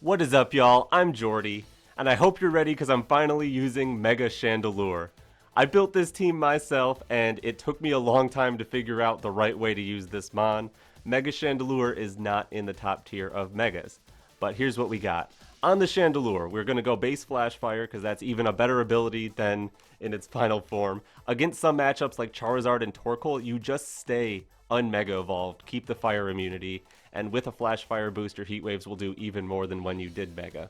What is up, y'all? I'm Geordi, and I hope you're ready because I'm finally using Mega Chandelure. I built this team myself, and it took me a long time to figure out the right way to use this mon. Mega Chandelure is not in the top tier of Megas, but here's what we got. On the Chandelure, we're going to go base Flash Fire because that's even a better ability than in its final form. Against some matchups like Charizard and Torkoal, you just stay un-Mega Evolved, keep the Fire immunity, and with a Flash Fire booster, Heat Waves will do even more than when you did Mega.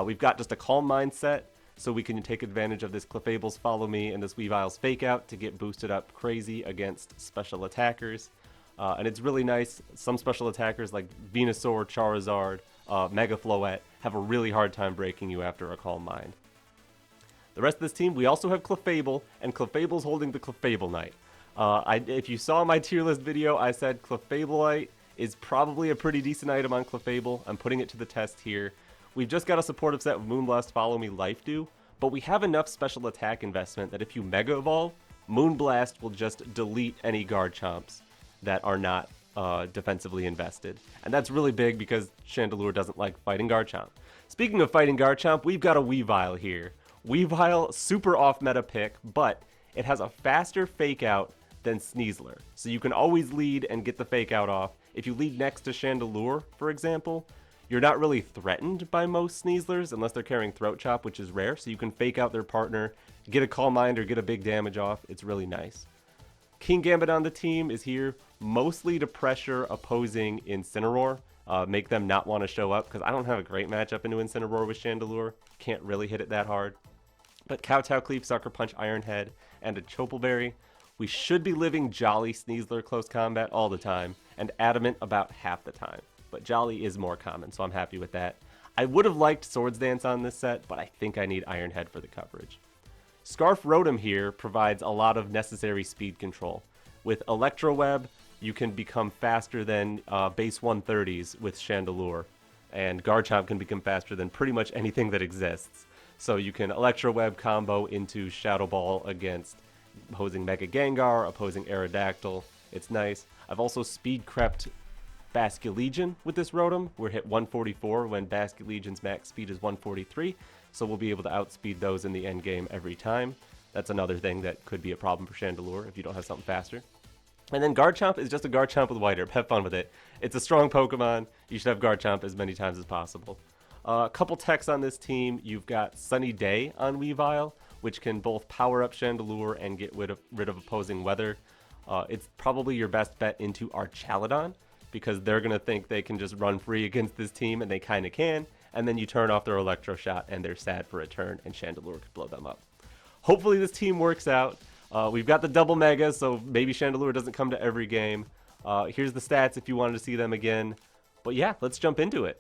We've got just a Calm Mindset, so we can take advantage of this Clefable's Follow Me and this Weavile's Fake Out to get boosted up crazy against special attackers. And it's really nice. Some special attackers like Venusaur, Charizard, Mega Floette have a really hard time breaking you after a Calm Mind. The rest of this team, we also have Clefable, and Clefable's holding the Clefable Knight. If you saw my tier list video, I said Clefableite is probably a pretty decent item on Clefable. I'm putting it to the test here. We've just got a supportive set with Moonblast, Follow Me, Life Dew, but we have enough special attack investment that if you Mega Evolve, Moonblast will just delete any Garchomps that are not defensively invested. And that's really big because Chandelure doesn't like fighting Garchomp. Speaking of fighting Garchomp, we've got a Weavile here. Weavile, super off-meta pick, but it has a faster Fake Out than Sneasler. So you can always lead and get the Fake Out off. If you lead next to Chandelure, for example, you're not really threatened by most Sneaslers unless they're carrying Throat Chop, which is rare, so you can Fake Out their partner, get a Calm Mind, or get a big damage off. It's really nice. Kingambit on the team is here mostly to pressure opposing Incineroar, make them not want to show up, because I don't have a great matchup into Incineroar with Chandelure. Can't really hit it that hard. But Kowtow Cleave, Sucker Punch, Iron Head, and a Chople Berry. We should be living Jolly Sneasler close combat all the time, and Adamant about half the time. But Jolly is more common, so I'm happy with that. I would have liked Swords Dance on this set, but I think I need Iron Head for the coverage. Scarf Rotom here provides a lot of necessary speed control. With Electroweb, you can become faster than base 130s with Chandelure, and Garchomp can become faster than pretty much anything that exists. So you can Electroweb combo into Shadow Ball against opposing Mega Gengar, opposing Aerodactyl. It's nice. I've also speed crept Basculegion with this Rotom. We're hit 144 when Basculegion's max speed is 143, so we'll be able to outspeed those in the end game every time. That's another thing that could be a problem for Chandelure if you don't have something faster. And then Garchomp is just a Garchomp with White Herb. Have fun with it. It's a strong Pokemon. You should have Garchomp as many times as possible. A couple techs on this team. You've got Sunny Day on Weavile, which can both power up Chandelure and get rid of opposing weather. It's probably your best bet into Archaladon, because they're going to think they can just run free against this team, and they kind of can, and then you turn off their Electro Shot, and they're sad for a turn, and Chandelure could blow them up. Hopefully this team works out. We've got the double Megas, so maybe Chandelure doesn't come to every game. Here's the stats if you wanted to see them again. But yeah, let's jump into it.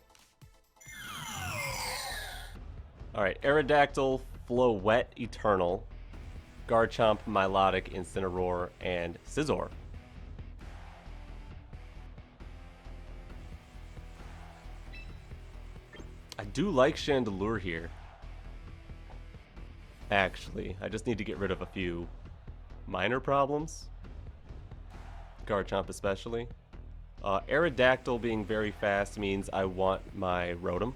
Alright, Aerodactyl, Floette, Eternal, Garchomp, Milotic, Incineroar, and Scizor. I do like Chandelure here. Actually, I just need to get rid of a few minor problems. Garchomp especially. Aerodactyl being very fast means I want my Rotom.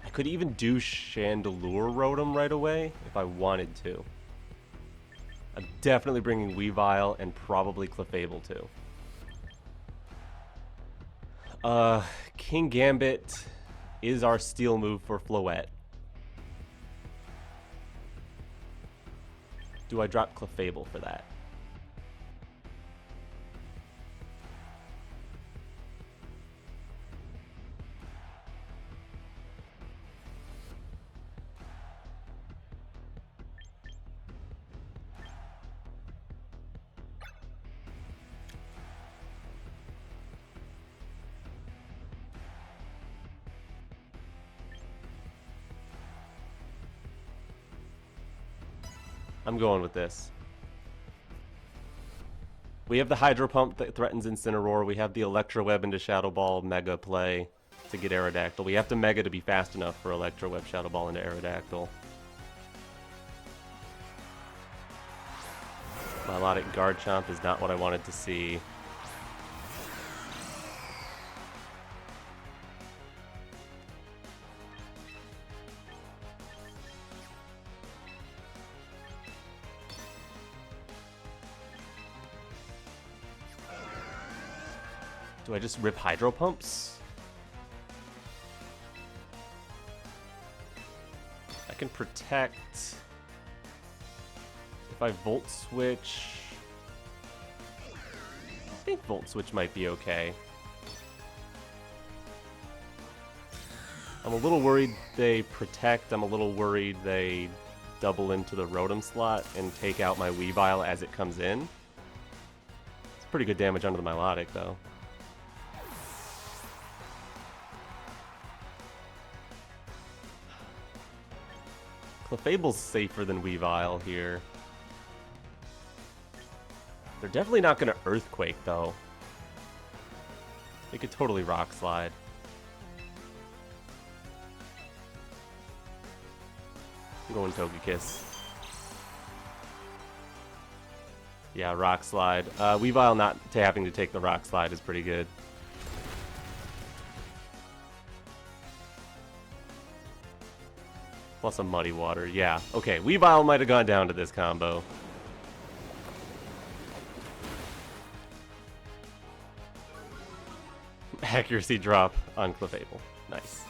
I could even do Chandelure Rotom right away if I wanted to. I'm definitely bringing Weavile and probably Clefable too. Kingambit is our steal move for Floette. Do I drop Clefable for that? I'm going with this. We have the Hydro Pump that threatens Incineroar. We have the Electroweb into Shadow Ball Mega play to get Aerodactyl. We have to Mega to be fast enough for Electroweb Shadow Ball into Aerodactyl. Milotic Garchomp is not what I wanted to see. Do I just rip Hydro Pumps? I can protect. If I Volt Switch... I think Volt Switch might be okay. I'm a little worried they protect. I'm a little worried they double into the Rotom slot and take out my Weavile as it comes in. It's pretty good damage under the Melodic, though. Clefable's safer than Weavile here. They're definitely not going to Earthquake, though. They could totally Rock Slide. I'm going Togekiss. Yeah, Rock Slide. Weavile not having to take the Rock Slide is pretty good. Plus a Muddy Water. Yeah, okay. Weavile might have gone down to this combo. Accuracy drop on Clefable. Nice.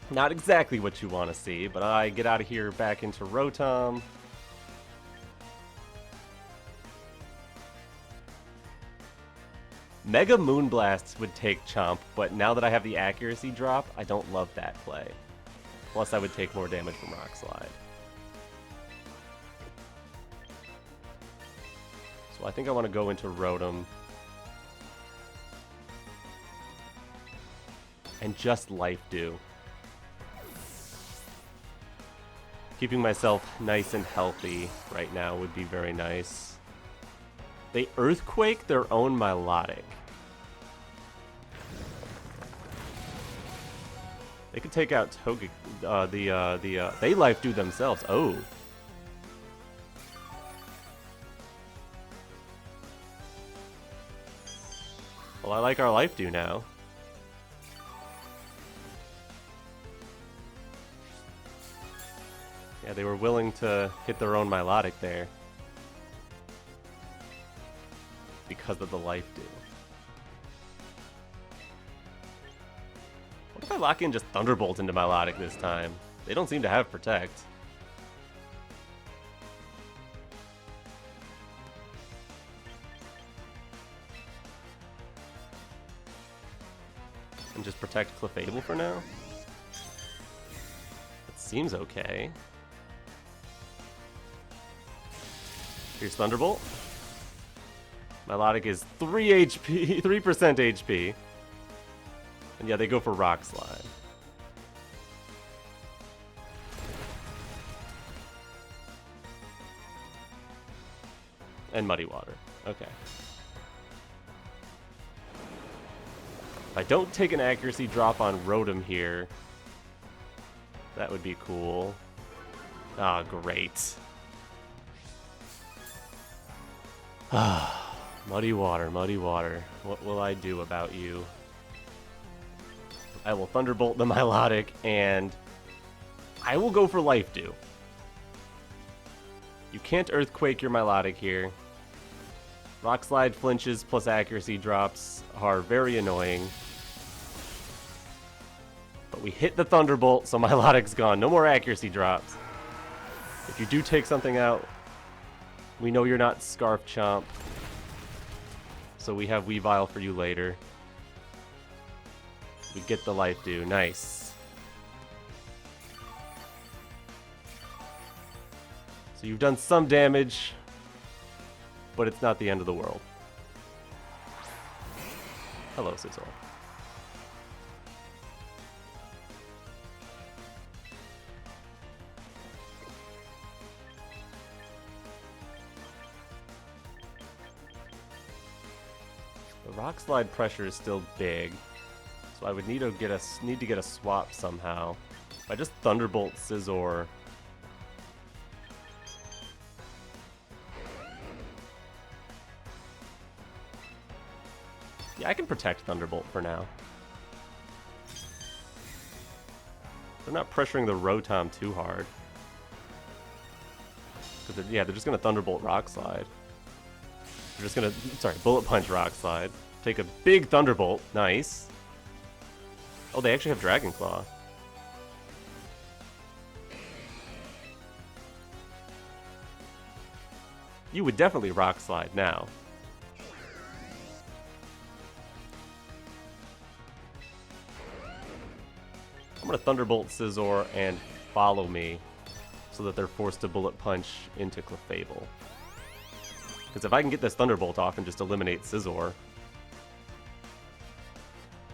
Not exactly what you want to see, but I get out of here back into Rotom. Mega Moonblast would take Chomp, but now that I have the accuracy drop, I don't love that play. Plus, I would take more damage from Rock Slide. So I think I want to go into Rotom. And just Life Dew. Keeping myself nice and healthy right now would be very nice. They Earthquake their own Milotic. They could take out they Life Dew themselves. Oh. Well, I like our Life Dew now. Yeah, they were willing to hit their own Milotic there. Because of the Life Dew. What if I lock in just Thunderbolt into Milotic this time? They don't seem to have Protect. And just protect Clefable for now? That seems okay. Here's Thunderbolt. Milotic is 3 HP, 3% HP. And yeah, they go for Rock Slide. And Muddy Water. Okay. If I don't take an accuracy drop on Rotom here, that would be cool. Ah, great. Ah, Muddy Water, Muddy Water. What will I do about you? I will Thunderbolt the Milotic, and I will go for Life Dew. You can't Earthquake your Milotic here. Rock Slide flinches plus accuracy drops are very annoying. But we hit the Thunderbolt, so Milotic's gone. No more accuracy drops. If you do take something out, we know you're not Scarf Chomp. So we have Weavile for you later. We get the Life Dew. Nice. So you've done some damage, but it's not the end of the world. Hello, Sizzle. The Rock Slide pressure is still big, so I would need to get a swap somehow. If I just Thunderbolt Scizor. Yeah, I can protect Thunderbolt for now. They're not pressuring the Rotom too hard. Because they're just going to Thunderbolt Rock Slide. We're just gonna, sorry, Bullet Punch Rock Slide. Take a big Thunderbolt. Nice. Oh, they actually have Dragon Claw. You would definitely Rock Slide now. I'm gonna Thunderbolt Scizor and Follow Me so that they're forced to Bullet Punch into Clefable. Because if I can get this Thunderbolt off and just eliminate Scizor,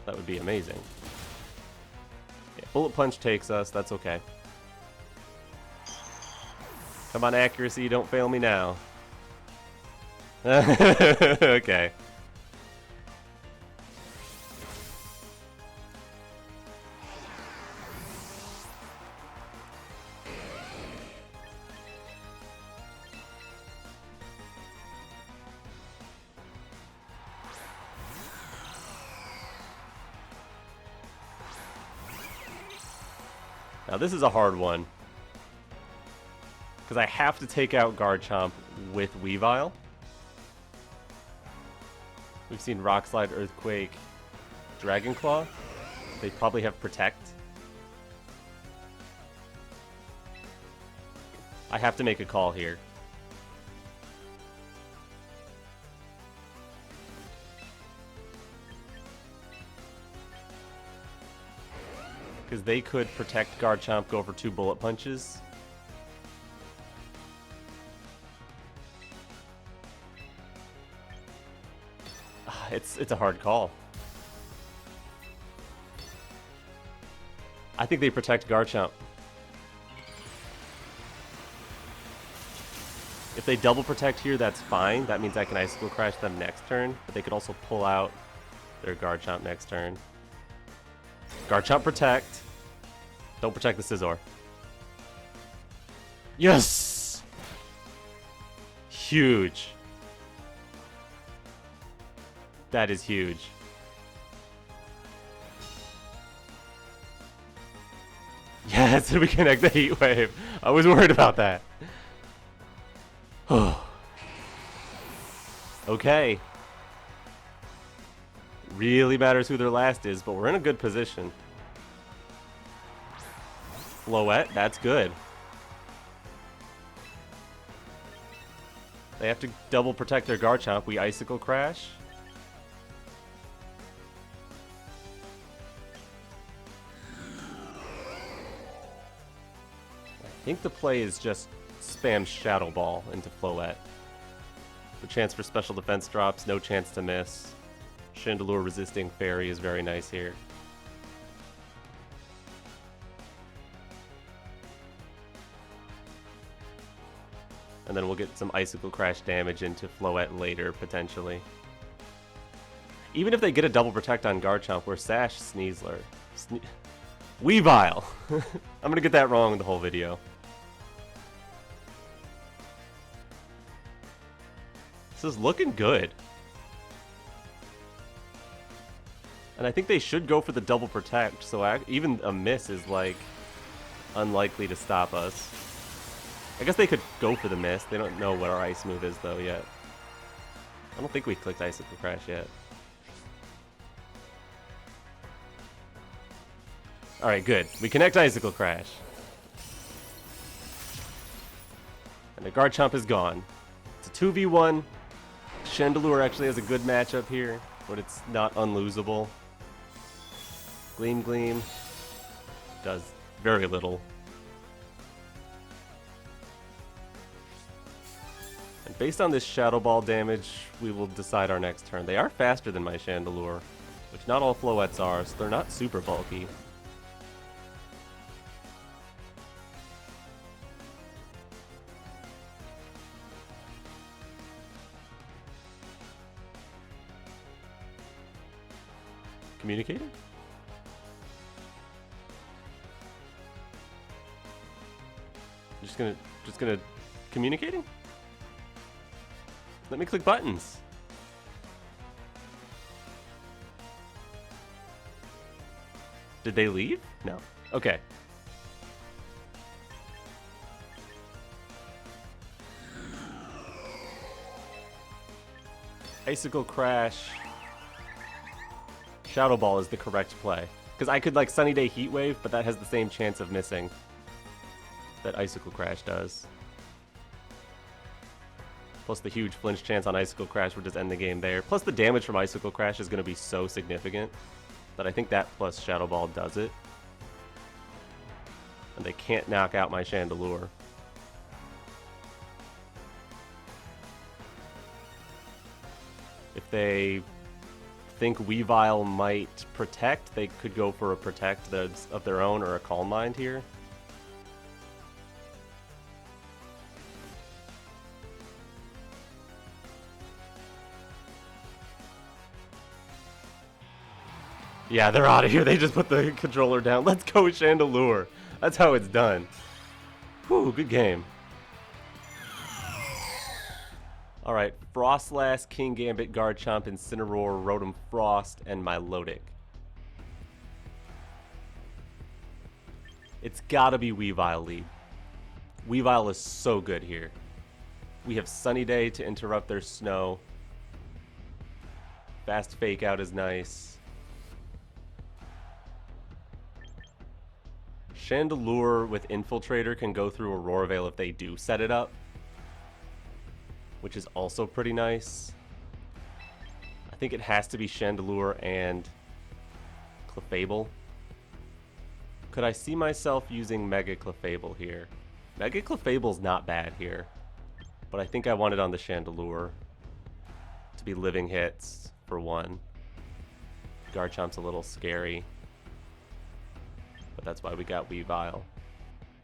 that would be amazing. Yeah, Bullet Punch takes us, that's okay. Come on, accuracy, don't fail me now. Okay. Now this is a hard one, because I have to take out Garchomp with Weavile. We've seen Rock Slide, Earthquake, Dragon Claw. They probably have Protect. I have to make a call here. Because they could protect Garchomp, go for 2 Bullet Punches. It's a hard call. I think they protect Garchomp. If they double protect here, that's fine. That means I can Icicle Crash them next turn, but they could also pull out their Garchomp next turn. Garchomp protect. Don't protect the Scizor. Yes! Huge. That is huge. Yes, we connect the Heat Wave. I was worried about that. Okay. Really matters who their last is, but we're in a good position. Floette, that's good. They have to double protect their Garchomp. We Icicle Crash. I think the play is just spam Shadow Ball into Floette. The chance for special defense drops, no chance to miss. Chandelure resisting Fairy is very nice here. And then we'll get some Icicle Crash damage into Floette later, potentially. Even if they get a double protect on Garchomp, we're Sash Sneasler. Weavile! I'm gonna get that wrong the whole video. This is looking good. And I think they should go for the double protect, so even a miss is, like, unlikely to stop us. I guess they could go for the miss. They don't know what our ice move is, though, yet. I don't think we clicked Icicle Crash yet. Alright, good. We connect Icicle Crash. And the Garchomp is gone. It's a 2v1. Chandelure actually has a good matchup here, but it's not unlosable. Gleam Gleam does very little. And based on this Shadow Ball damage, we will decide our next turn. They are faster than my Chandelure, which not all Floettes are, so they're not super bulky. Communicating? Just gonna communicating? Let me click buttons. Did they leave? No. Okay. Icicle Crash. Shadow Ball is the correct play. Because I could like Sunny Day Heat Wave, but that has the same chance of missing that Icicle Crash does. Plus the huge flinch chance on Icicle Crash would just end the game there. Plus the damage from Icicle Crash is going to be so significant that I think that plus Shadow Ball does it. And they can't knock out my Chandelure. If they think Weavile might protect, they could go for a protect that's of their own or a Calm Mind here. Yeah, they're out of here. They just put the controller down. Let's go, Chandelure. That's how it's done. Whew, good game. Alright, Frostlass, Kingambit, Garchomp, Incineroar, Rotom Frost, and Milotic. It's gotta be Weavile lead. Weavile is so good here. We have Sunny Day to interrupt their snow. Fast Fake Out is nice. Chandelure with Infiltrator can go through Aurora Veil if they do set it up, which is also pretty nice. I think it has to be Chandelure and Clefable. Could I see myself using Mega Clefable here? Mega Clefable's not bad here, but I think I want it on the Chandelure to be living hits for one. Garchomp's a little scary, but that's why we got Weavile.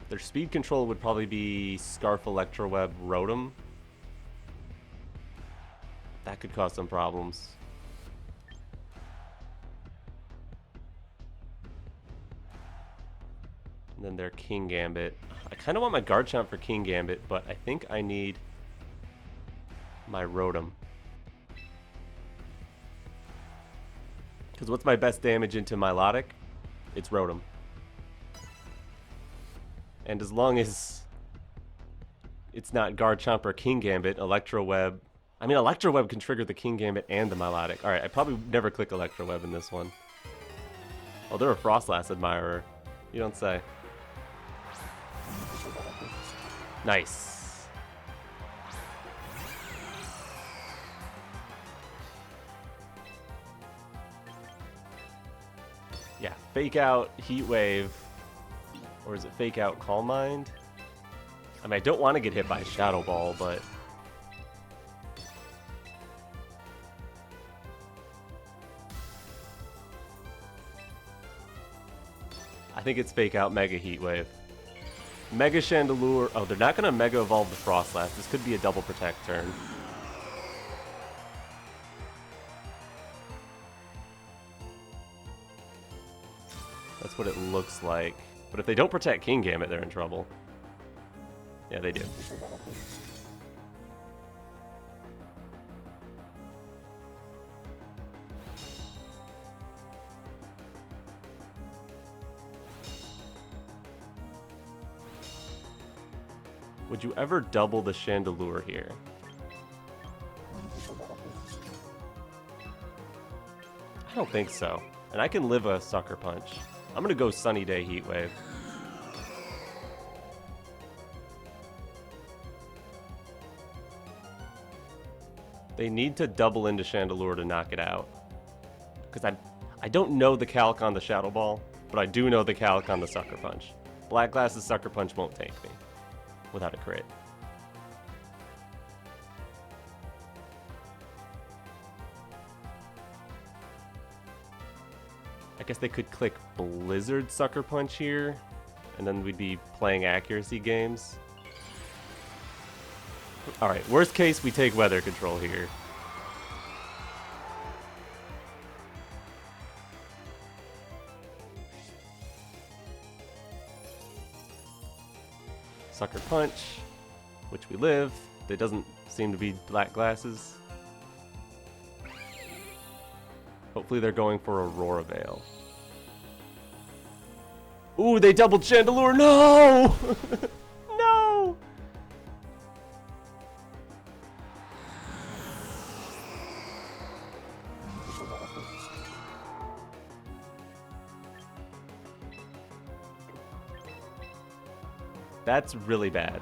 Their speed control would probably be Scarf, Electroweb, Rotom. That could cause some problems. And then their Kingambit. I kind of want my Garchomp for Kingambit, but I think I need my Rotom. Because what's my best damage into Milotic? It's Rotom. And as long as it's not Garchomp or Kingambit, Electroweb... I mean, Electroweb can trigger the Kingambit and the Milotic. Alright, I probably never click Electroweb in this one. Oh, they're a Frostlass admirer. You don't say. Nice. Yeah, Fake Out, Heat Wave. Or is it Fake Out, Calm Mind? I mean, I don't want to get hit by Shadow Ball, but... I think it's Fake Out Mega Heat Wave. Mega Chandelure. Oh, they're not going to Mega Evolve the Frostlass. This could be a double protect turn. That's what it looks like. But if they don't protect Kingambit, they're in trouble. Yeah, they do. Would you ever double the Chandelure here? I don't think so. And I can live a Sucker Punch. I'm gonna go Sunny Day Heat Wave. They need to double into Chandelure to knock it out. Because I don't know the calc on the Shadow Ball, but I do know the calc on the Sucker Punch. Black Glass's Sucker Punch won't tank me without a crit. I guess they could click Blizzard Sucker Punch here, and then we'd be playing accuracy games. Alright, worst case, we take Weather Control here. Sucker Punch, which we live. There doesn't seem to be Black Glasses. Hopefully they're going for Aurora Veil. Ooh, they doubled Chandelure. No! No! That's really bad.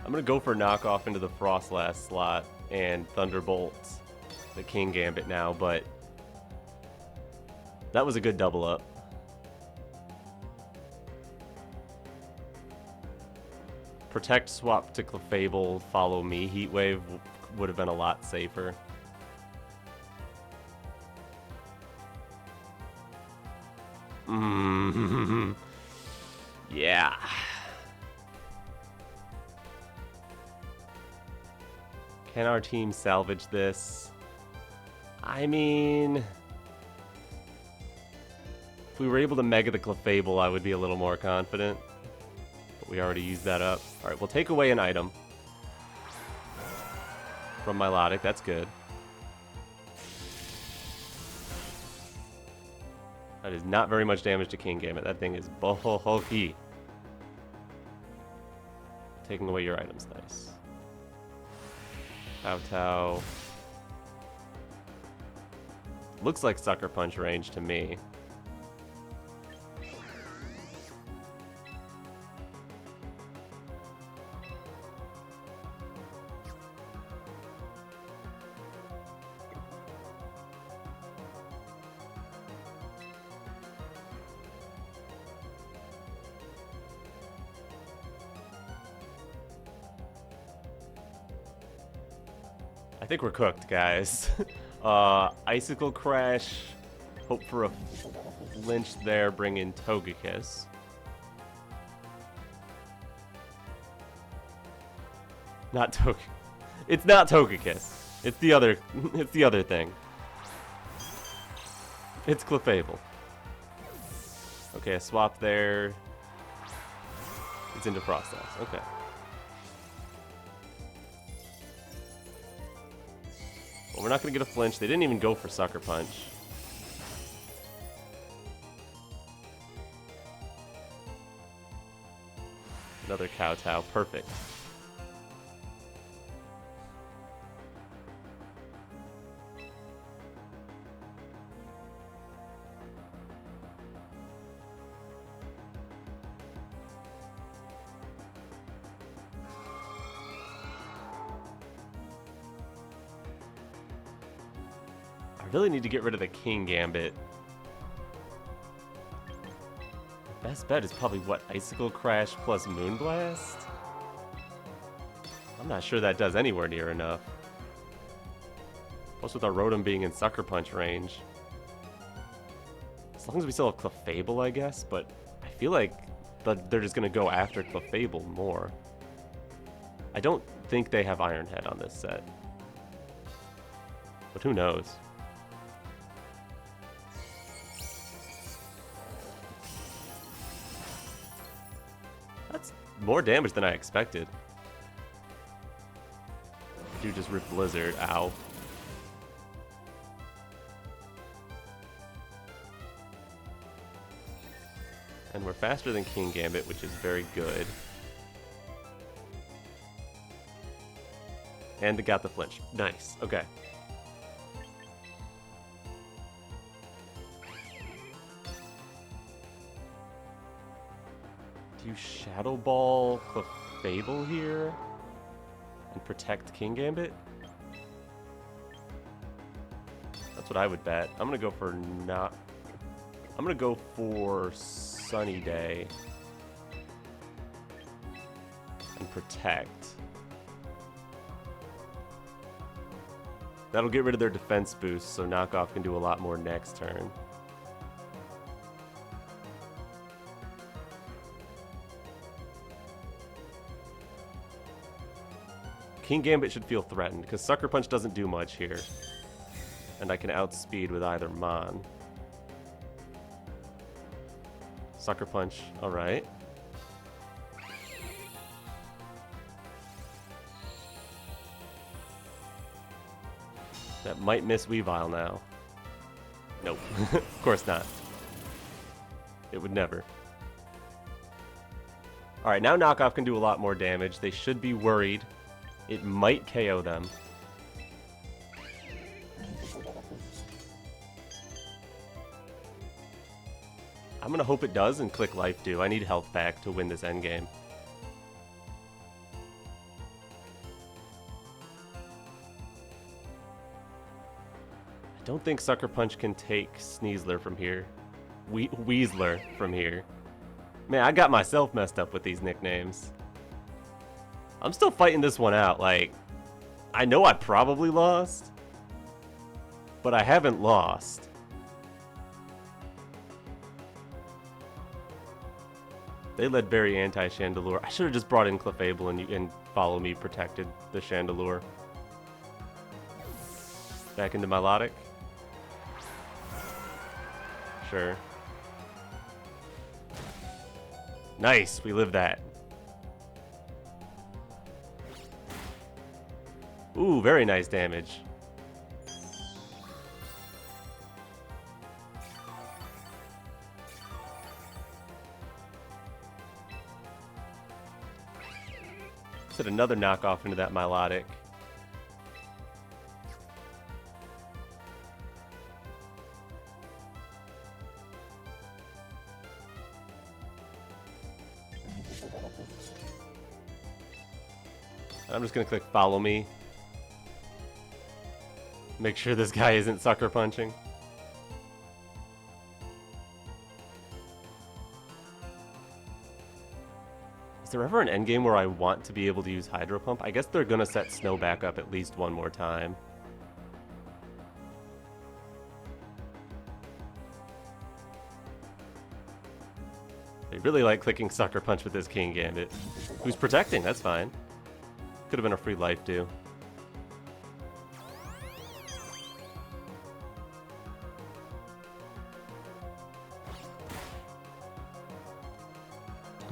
I'm gonna go for knockoff into the Frostlass slot and Thunderbolt the Kingambit now, but that was a good double up. Protect swap to Clefable, follow me. Heat Wave would have been a lot safer. Yeah. Can our team salvage this? I mean, if we were able to Mega the Clefable, I would be a little more confident. But we already used that up. Alright, we'll take away an item from Milotic. That's good. That is not very much damage to Kingambit. That thing is bulky. Taking away your items, nice. Kowtow. Looks like Sucker Punch range to me. I think we're cooked, guys. Icicle Crash. Hope for a flinch there. Bring in Togekiss. Not Tog. It's not Togekiss. It's the other. It's the other thing. It's Clefable. Okay, a swap there. It's into Frostlass. Okay. Well, we're not going to get a flinch. They didn't even go for Sucker Punch. Another Kowtow. Perfect. I really need to get rid of the Kingambit. Best bet is probably, what, Icicle Crash plus Moonblast? I'm not sure that does anywhere near enough. Plus with our Rotom being in Sucker Punch range. As long as we still have Clefable, I guess, but I feel like they're just going to go after Clefable more. I don't think they have Iron Head on this set. But who knows? That's more damage than I expected. Dude just ripped Blizzard. Ow. And we're faster than Kingambit, which is very good. And got the flinch. Nice. Okay. Do you Shadow Ball Clefable here? And protect Kingambit? That's what I would bet. I'm gonna go for not... I'm gonna go for Sunny Day. And protect. That'll get rid of their defense boost, so Knockoff can do a lot more next turn. Kingambit should feel threatened, because Sucker Punch doesn't do much here. And I can outspeed with either Mon. Sucker Punch, alright. That might miss Weavile now. Nope, of course not. It would never. Alright, now Knockoff can do a lot more damage. They should be worried. It might KO them. I'm gonna hope it does and click Life Dew. I need health back to win this endgame. I don't think Sucker Punch can take Sneasler from here. Weasler from here. Man, I got myself messed up with these nicknames. I'm still fighting this one out. Like, I know I probably lost, but I haven't lost. They led very anti-Chandelure. I should have just brought in Clefable and Follow Me protected the Chandelure. Back into Milotic. Sure. Nice, we lived that. Ooh, very nice damage. Set another knockoff into that Milotic. I'm just gonna click Follow Me. Make sure this guy isn't Sucker Punching. Is there ever an endgame where I want to be able to use Hydro Pump? I guess they're gonna set Snow back up at least one more time. They really like clicking Sucker Punch with this Kingambit. Who's protecting? That's fine. Could have been a free Life Dew.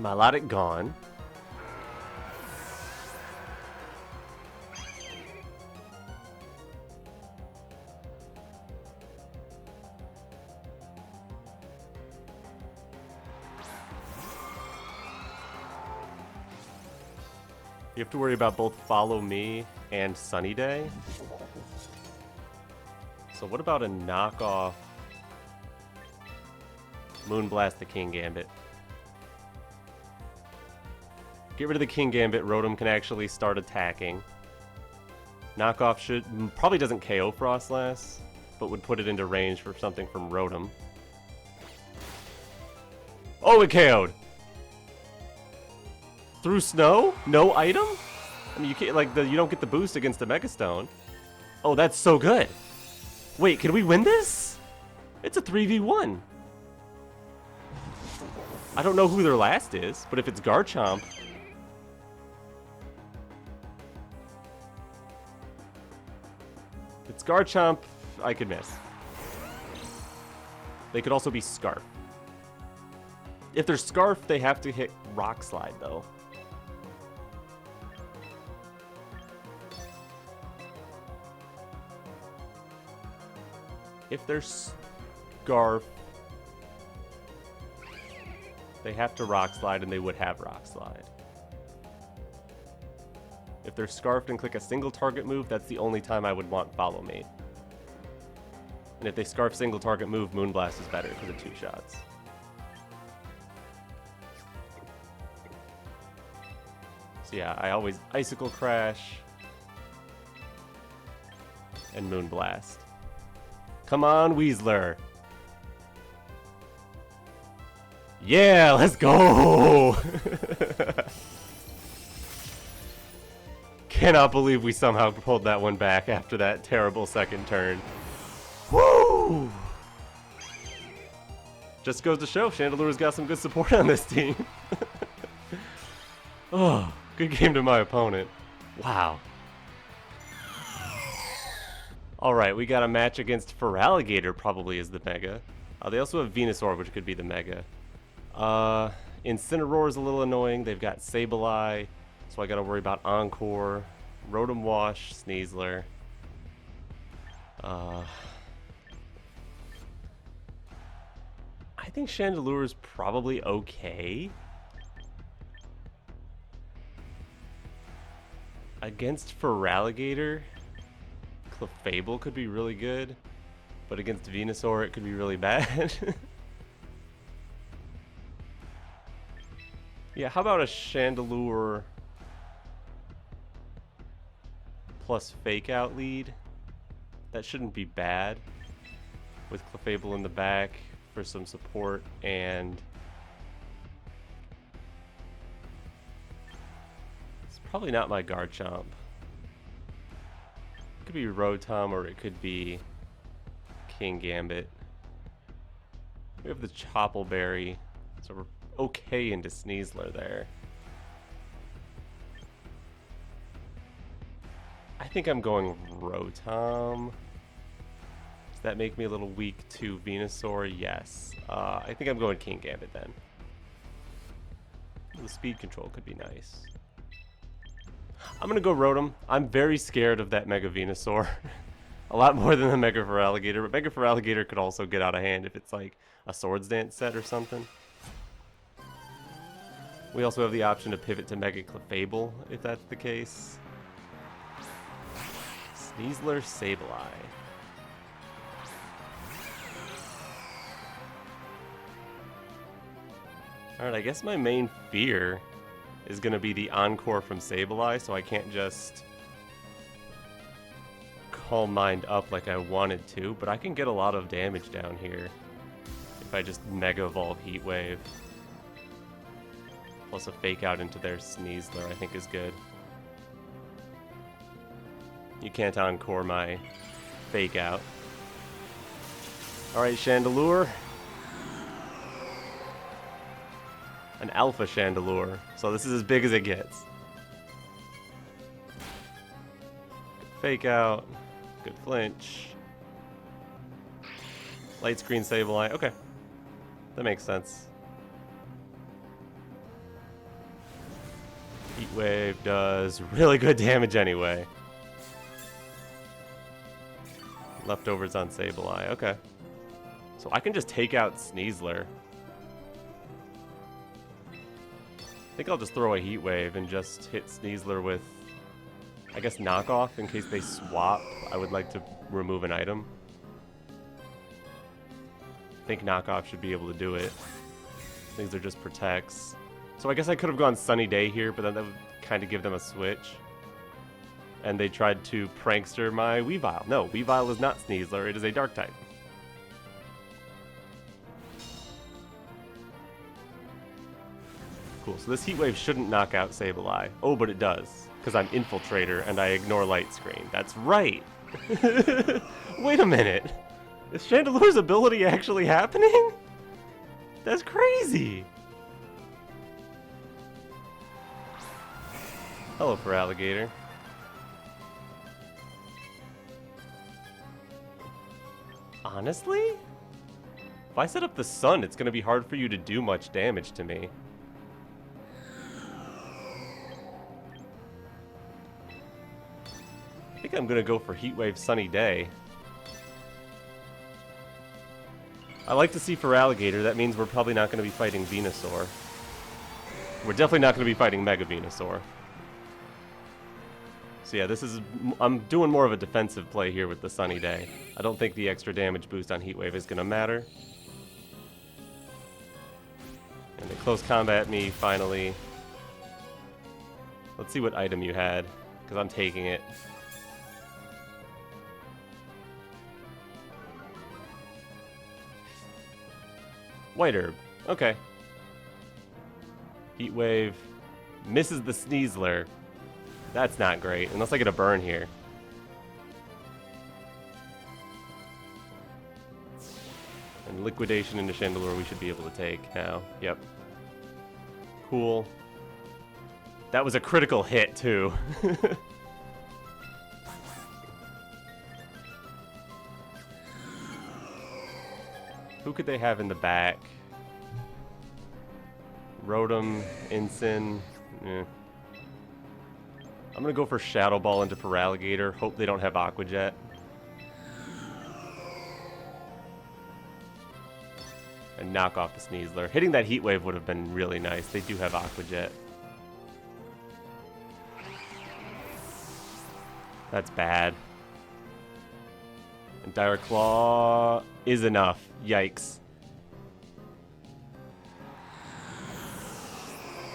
Milotic gone. You have to worry about both Follow Me and Sunny Day. So what about a knockoff Moonblast the Kingambit? Get rid of the Kingambit, Rotom can actually start attacking. Knockoff probably doesn't KO Frostlass, but would put it into range for something from Rotom. Oh, it KO'd! Through snow? No item? I mean, you can't, like, you don't get the boost against the Mega Stone. Oh, that's so good. Wait, can we win this? It's a 3v1. I don't know who their last is, but if it's Garchomp... If it's Garchomp, I could miss. They could also be Scarf. If they're Scarf, they have to hit Rock Slide, though. If they're Scarf, they have to Rock Slide, and they would have Rock Slide. If they're Scarfed and click a single target move, that's the only time I would want Follow Me. And if they Scarf single target move, Moonblast is better because of 2 shots. So yeah, I always Icicle Crash and Moonblast. Come on, Weasler. Yeah, let's go! Cannot believe we somehow pulled that one back after that terrible second turn. Woo! Just goes to show, Chandelure's got some good support on this team. Oh, good game to my opponent. Wow. Alright, we got a match against Feraligatr, probably is the Mega. They also have Venusaur, which could be the Mega. Incineroar is a little annoying. They've got Sableye, so I gotta worry about Encore, Rotom-Wash, Sneasler. I think Chandelure is probably okay. Against Feraligatr, Clefable could be really good, but against Venusaur it could be really bad. Yeah, how about a Chandelure plus Fake Out lead? That shouldn't be bad. With Clefable in the back for some support, and it's probably not my Garchomp. It could be Rotom or it could be Kingambit. We have the Chople Berry, so we're okay into Sneasler there. I think I'm going Rotom. Does that make me a little weak to Venusaur? Yes. I think I'm going Kingambit then. The speed control could be nice. I'm going to go Rotom. I'm very scared of that Mega Venusaur. A lot more than the Mega Feraligatr, but Mega Feraligatr could also get out of hand if it's like a Swords Dance set or something. We also have the option to pivot to Mega Clefable if that's the case. Sneasler, Sableye. Alright, I guess my main fear is going to be the Encore from Sableye, so I can't just Calm Mind up like I wanted to, but I can get a lot of damage down here if I just Mega Evolve Heat Wave. Plus a Fake Out into their Sneasler I think is good. You can't Encore my Fake Out. Alright, Chandelure. An Alpha Chandelure, so this is as big as it gets. Good Fake Out, good Flinch. Light Screen Sableye, okay. That makes sense. Heat Wave does really good damage anyway. Leftovers on Sableye, okay. So I can just take out Sneasler. I think I'll just throw a Heat Wave and just hit Sneasler with, I guess, Knockoff in case they swap. I would like to remove an item. I think Knockoff should be able to do it. These are just protects. So I guess I could have gone Sunny Day here, but then that would kind of give them a switch. And they tried to prankster my Weavile. No, Weavile is not Sneasler, it is a Dark type. Cool, so this Heat Wave shouldn't knock out Sableye. Oh, but it does, because I'm Infiltrator and I ignore Light Screen. That's right! Wait a minute! Is Chandelure's ability actually happening? That's crazy! Hello, Feraligatr. Honestly? If I set up the sun, it's going to be hard for you to do much damage to me. I think I'm going to go for Heat Wave Sunny Day. I like to see Feraligatr. That means we're probably not going to be fighting Venusaur. We're definitely not going to be fighting Mega Venusaur. So yeah, I'm doing more of a defensive play here with the Sunny Day. I don't think the extra damage boost on Heat Wave is going to matter. And they close combat me, finally. Let's see what item you had, because I'm taking it. White Herb. Okay. Heat Wave misses the Sneasler. That's not great, unless I get a burn here. And Liquidation into Chandelure we should be able to take now. Yep. Cool. That was a critical hit, too. Who could they have in the back? Rotom, Ensign. I'm going to go for Shadow Ball into Feraligatr. Hope they don't have Aqua Jet. And knock off the Sneasler. Hitting that Heat Wave would have been really nice. They do have Aqua Jet. That's bad. And Dire Claw is enough. Yikes.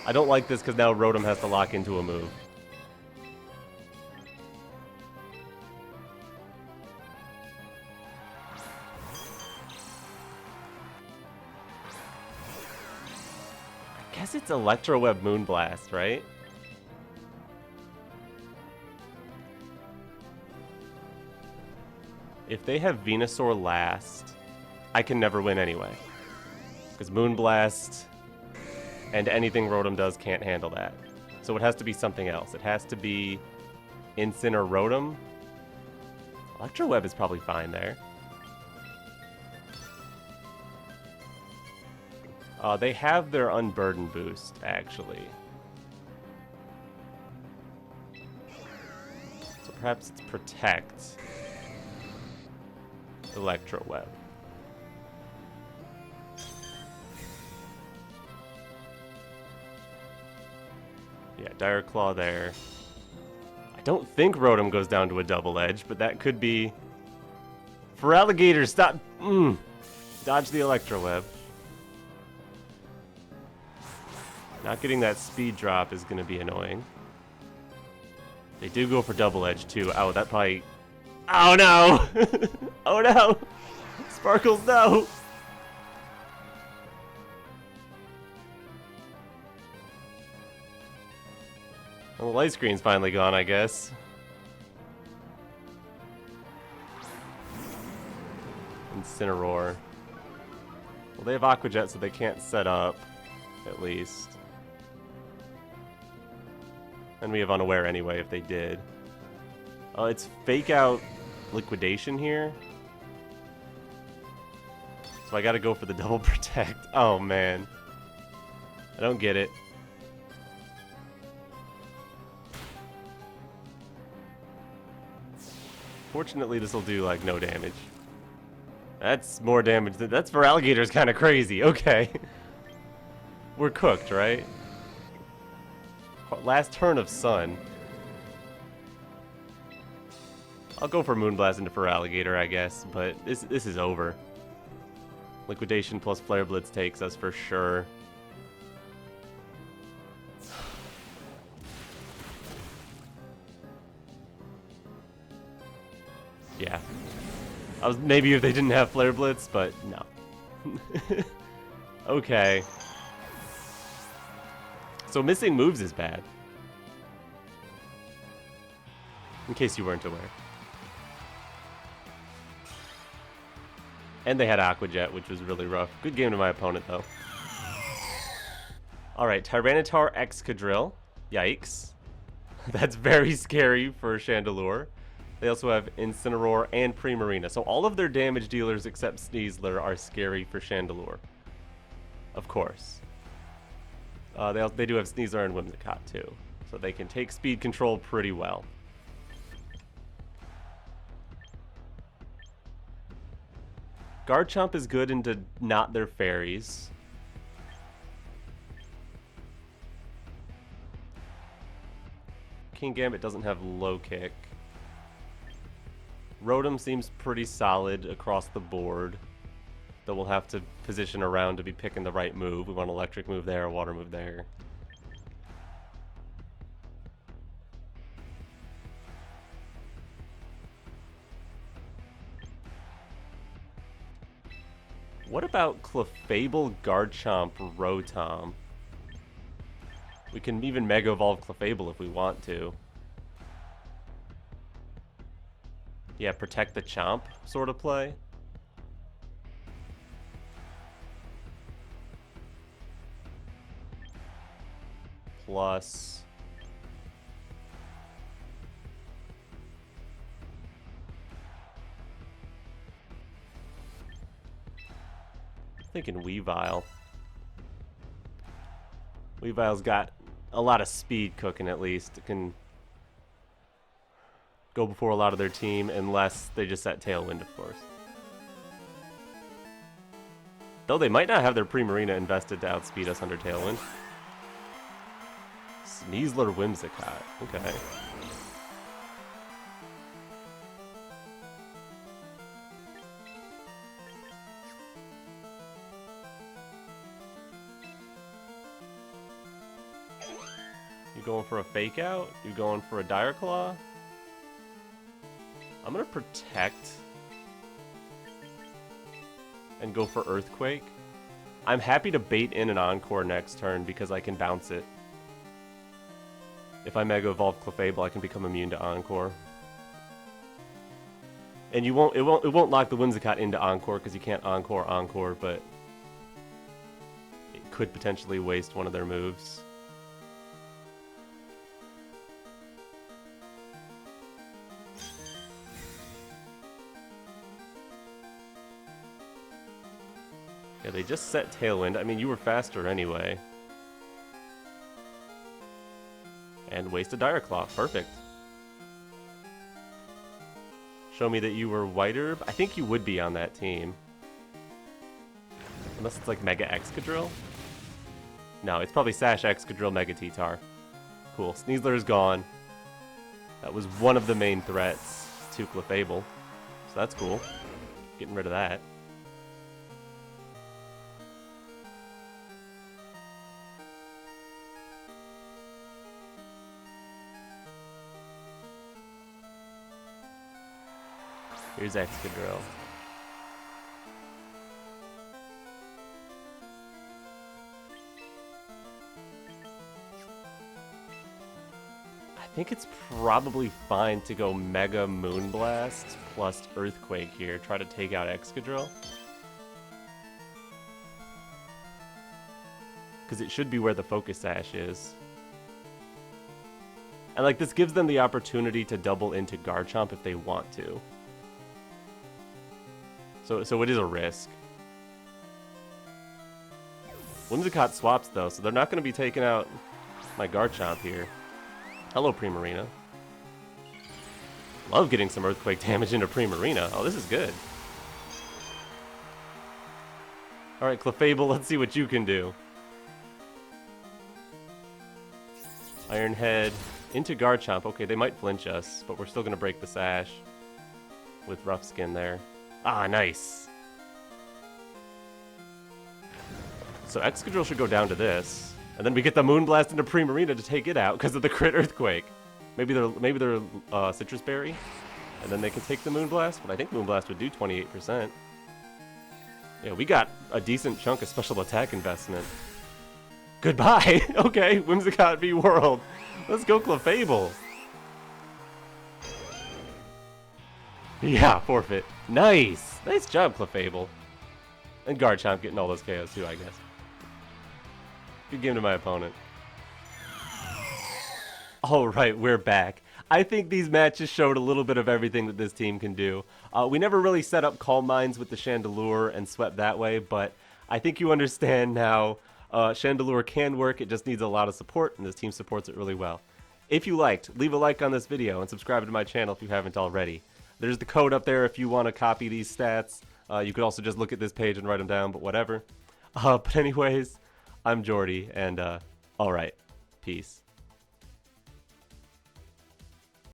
I don't like this because now Rotom has to lock into a move. I guess it's Electroweb Moonblast, right? If they have Venusaur last, I can never win anyway. Because Moonblast and anything Rotom does can't handle that. So it has to be something else. It has to be Incin or Rotom. Electroweb is probably fine there. They have their Unburden boost, actually. So perhaps it's Protect. Electroweb. Yeah, Dire Claw there. I don't think Rotom goes down to a double edge, but that could be... For alligators, stop! Dodge the Electroweb. Not getting that speed drop is going to be annoying. They do go for double edge, too. Oh, that probably... Oh, no! Oh, no! Sparkles, no! Well, the light screen's finally gone, I guess. Incineroar. Well, they have Aqua Jet, so they can't set up, at least. And we have Unaware anyway, if they did. It's Fake Out Liquidation here. So I gotta go for the double protect. Oh, man. I don't get it. Fortunately, this will do, like, no damage. That's more damage. That's for alligators kind of crazy. Okay. We're cooked, right? Last turn of Sun. I'll go for Moonblast into Feraligatr, I guess, but this is over. Liquidation plus Flare Blitz takes us for sure. Yeah. Maybe if they didn't have Flare Blitz, but no. Okay. So missing moves is bad. In case you weren't aware. And they had Aqua Jet, which was really rough. Good game to my opponent, though. Alright, Tyranitar Excadrill. Yikes. That's very scary for Chandelure. They also have Incineroar and Primarina. So all of their damage dealers except Sneasler are scary for Chandelure. Of course. They do have Sneasler and Whimsicott, too. So they can take speed control pretty well. Garchomp is good into not their fairies. Kingambit doesn't have low kick. Rotom seems pretty solid across the board. Though we'll have to position around to be picking the right move. We want electric move there, water move there. What about Clefable, Garchomp, Rotom? We can even Mega Evolve Clefable if we want to. Yeah, protect the Chomp sort of play. Plus... I'm thinking Weavile. Weavile's got a lot of speed cooking, at least. It can go before a lot of their team, unless they just set Tailwind, of course. Though they might not have their Primarina invested to outspeed us under Tailwind. Sneasler Whimsicott. Okay. going for a Fake Out? You going for a Dire Claw? I'm gonna Protect and go for Earthquake. I'm happy to bait in an Encore next turn because I can bounce it. If I Mega Evolve Clefable, I can become immune to Encore. And it won't lock the Whimsicott into Encore because you can't Encore, but it could potentially waste one of their moves. Yeah, they just set Tailwind. I mean, you were faster anyway. And waste a Dire Claw. Perfect. Show me that you were White Herb. I think you would be on that team. Unless it's like Mega Excadrill. No, it's probably Sash, Excadrill, Mega T-Tar. Cool. Sneasler is gone. That was one of the main threats to Clefable. So that's cool. Getting rid of that. Here's Excadrill. I think it's probably fine to go Mega Moonblast plus Earthquake here. Try to take out Excadrill. Because it should be where the Focus Sash is. And like this gives them the opportunity to double into Garchomp if they want to. So it is a risk. Whimsicott swaps though, so they're not going to be taking out my Garchomp here. Hello, Primarina. Love getting some Earthquake damage into Primarina. Oh, this is good. Alright, Clefable, let's see what you can do. Iron Head into Garchomp. Okay, they might flinch us, but we're still going to break the Sash with Rough Skin there. Ah, nice. So Excadrill should go down to this, and then we get the Moonblast into Primarina to take it out because of the crit Earthquake. Maybe they're Citrus Berry, and then they can take the Moonblast. But I think Moonblast would do 28%. Yeah, we got a decent chunk of special attack investment. Goodbye. Okay, Whimsicott v World. Let's go Clefable. Yeah, forfeit. Nice! Nice job, Clefable. And Garchomp getting all those KOs too, I guess. Good game to my opponent. Alright, we're back. I think these matches showed a little bit of everything that this team can do. We never really set up Calm Minds with the Chandelure and swept that way, but I think you understand now Chandelure can work, it just needs a lot of support, and this team supports it really well. If you liked, leave a like on this video and subscribe to my channel if you haven't already. There's the code up there if you want to copy these stats. You could also just look at this page and write them down, but whatever. But anyways, I'm Geordi, and alright, peace.